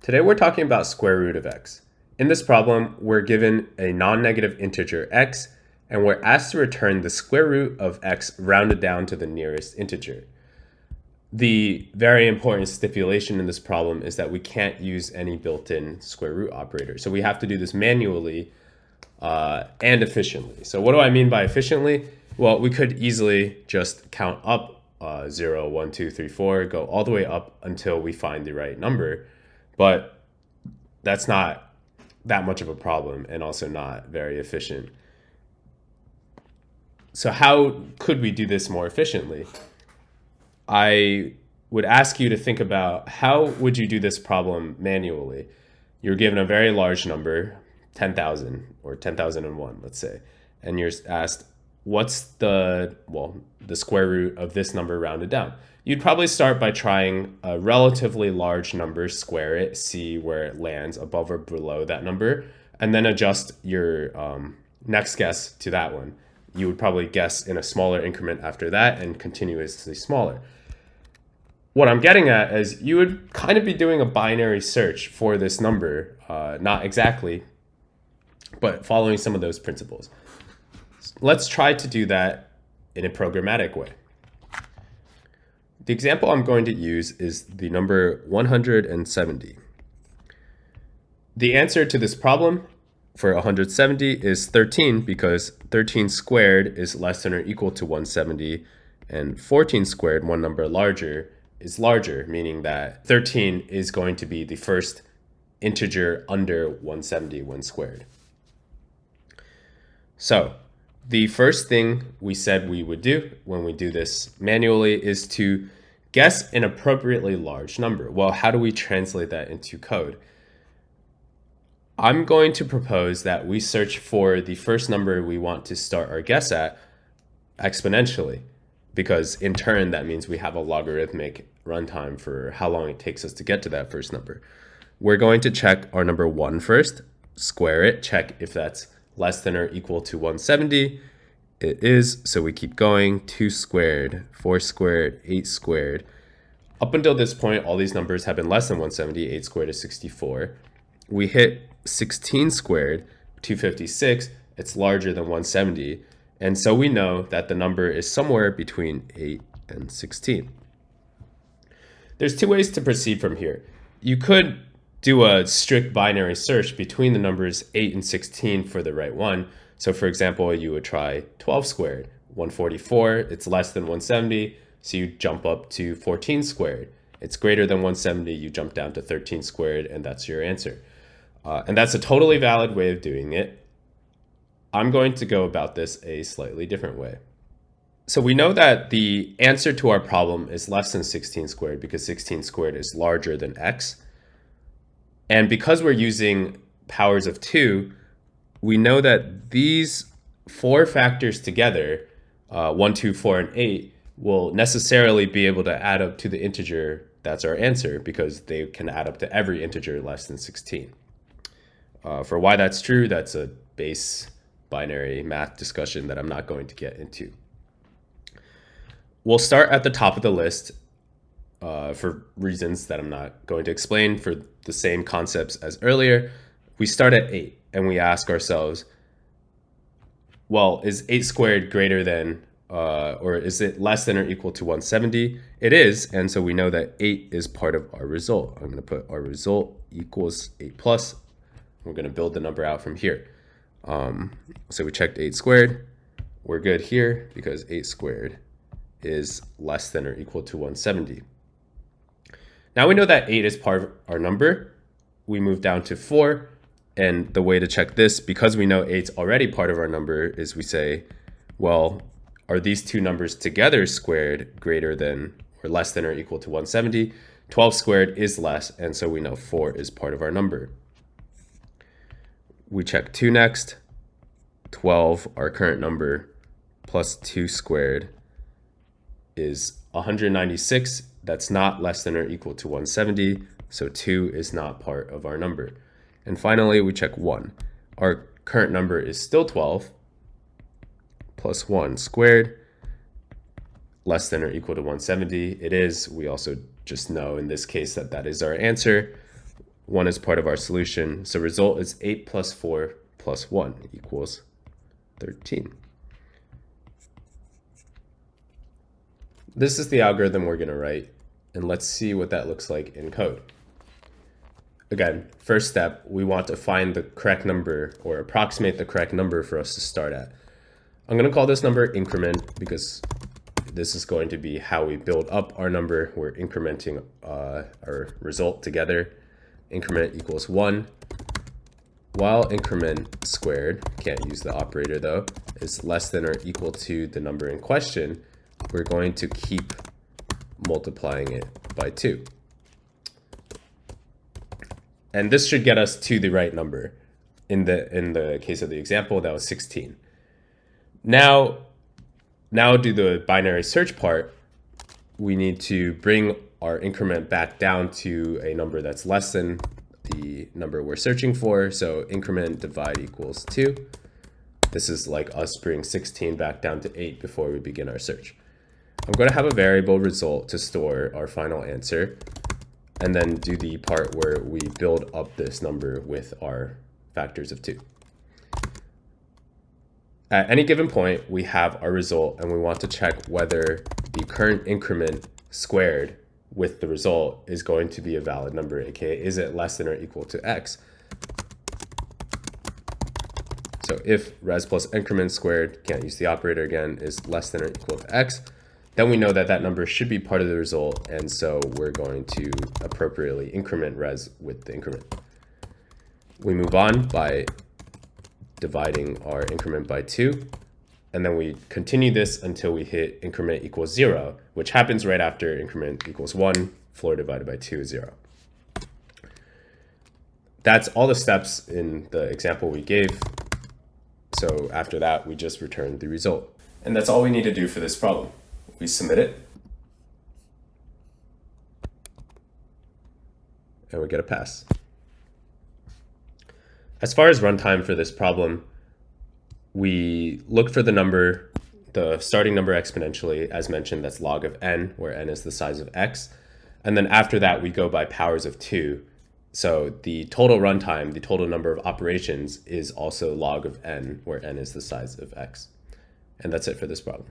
Today we're talking about square root of x. In this problem, we're given a non-negative integer x, and we're asked to return the square root of x rounded down to the nearest integer. The very important stipulation in this problem is that we can't use any built-in square root operator. So we have to do this manually and efficiently. So what do I mean by efficiently? Well, we could easily just count up 0, 1, 2, 3, 4, go all the way up until we find the right number. But that's not that much of a problem and also not very efficient. So how could we do this more efficiently? I would ask you to think about how would you do this problem manually. You're given a very large number, 10,000 or 10,001, let's say, and you're asked, what's the square root of this number rounded down? You'd probably start by trying a relatively large number, square it, see where it lands above or below that number, and then adjust your next guess to that one. You would probably guess in a smaller increment after that and continuously smaller. What I'm getting at is you would kind of be doing a binary search for this number, not exactly, but following some of those principles. Let's try to do that in a programmatic way. The example I'm going to use is the number 170. The answer to this problem for 170 is 13 because 13 squared is less than or equal to 170, and 14 squared, one number larger, is larger, meaning that 13 is going to be the first integer under 170 when squared. So the first thing we said we would do when we do this manually is to guess an appropriately large number. Well, how do we translate that into code? I'm going to propose that we search for the first number we want to start our guess at exponentially, because in turn, that means we have a logarithmic runtime for how long it takes us to get to that first number. We're going to check our number 1 first, square it, check if that's less than or equal to 170. It is, so we keep going. 2 squared, 4 squared, 8 squared. Up until this point, all these numbers have been less than 170. 8 squared is 64. We hit 16 squared, 256. It's larger than 170. And so we know that the number is somewhere between 8 and 16. There's two ways to proceed from here. You could do a strict binary search between the numbers 8 and 16 for the right one. So for example, you would try 12 squared, 144, it's less than 170, so you jump up to 14 squared. It's greater than 170, you jump down to 13 squared, and that's your answer. And that's a totally valid way of doing it. I'm going to go about this a slightly different way. So we know that the answer to our problem is less than 16 squared because 16 squared is larger than x. And because we're using powers of 2, we know that these 4 factors together, 1, 2, 4, and 8, will necessarily be able to add up to the integer that's our answer because they can add up to every integer less than 16. For why that's true, that's a base binary math discussion that I'm not going to get into. We'll start at the top of the list for reasons that I'm not going to explain for the same concepts as earlier. We start at 8 and we ask ourselves, well, is 8 squared greater than or is it less than or equal to 170? It is, and so we know that 8 is part of our result. I'm going to put our result equals 8 plus. We're going to build the number out from here. So we checked 8 squared. We're good here because 8 squared is less than or equal to 170. Now we know that 8 is part of our number. We move down to 4. And the way to check this, because we know 8's already part of our number, is we say, well, are these two numbers together squared greater than or less than or equal to 170? 12 squared is less, and so we know 4 is part of our number. We check 2 next. 12, our current number, plus 2 squared is 196. That's not less than or equal to 170, so 2 is not part of our number. And finally, we check 1. Our current number is still 12, plus 1 squared, less than or equal to 170. It is. We also just know in this case that that is our answer. 1 is part of our solution. So result is 8 plus 4 plus 1 equals 13. This is the algorithm we're going to write, and let's see what that looks like in code. Again, first step, we want to find the correct number or approximate the correct number for us to start at. I'm going to call this number increment because this is going to be how we build up our number. We're incrementing our result together. Increment equals 1, while increment squared, can't use the operator though, is less than or equal to the number in question. We're going to keep multiplying it by 2. And this should get us to the right number. In the case of the example, that was 16. Now do the binary search part. We need to bring our increment back down to a number that's less than the number we're searching for. So increment divide equals 2. This is like us bringing 16 back down to 8 before we begin our search. I'm going to have a variable result to store our final answer, and then do the part where we build up this number with our factors of 2. At any given point, we have our result, and we want to check whether the current increment squared with the result is going to be a valid number, aka is it less than or equal to x? So if res plus increment squared, can't use the operator again, is less than or equal to x, then we know that that number should be part of the result, and so we're going to appropriately increment res with the increment. We move on by dividing our increment by 2, and then we continue this until we hit increment equals 0, which happens right after increment equals 1, floor divided by 2 is 0. That's all the steps in the example we gave. So after that, we just return the result. And that's all we need to do for this problem. We submit it, and we get a pass. As far as runtime for this problem, we look for the number, the starting number exponentially, as mentioned, that's log of n, where n is the size of x. And then after that, we go by powers of 2. So the total runtime, the total number of operations, is also log of n, where n is the size of x. And that's it for this problem.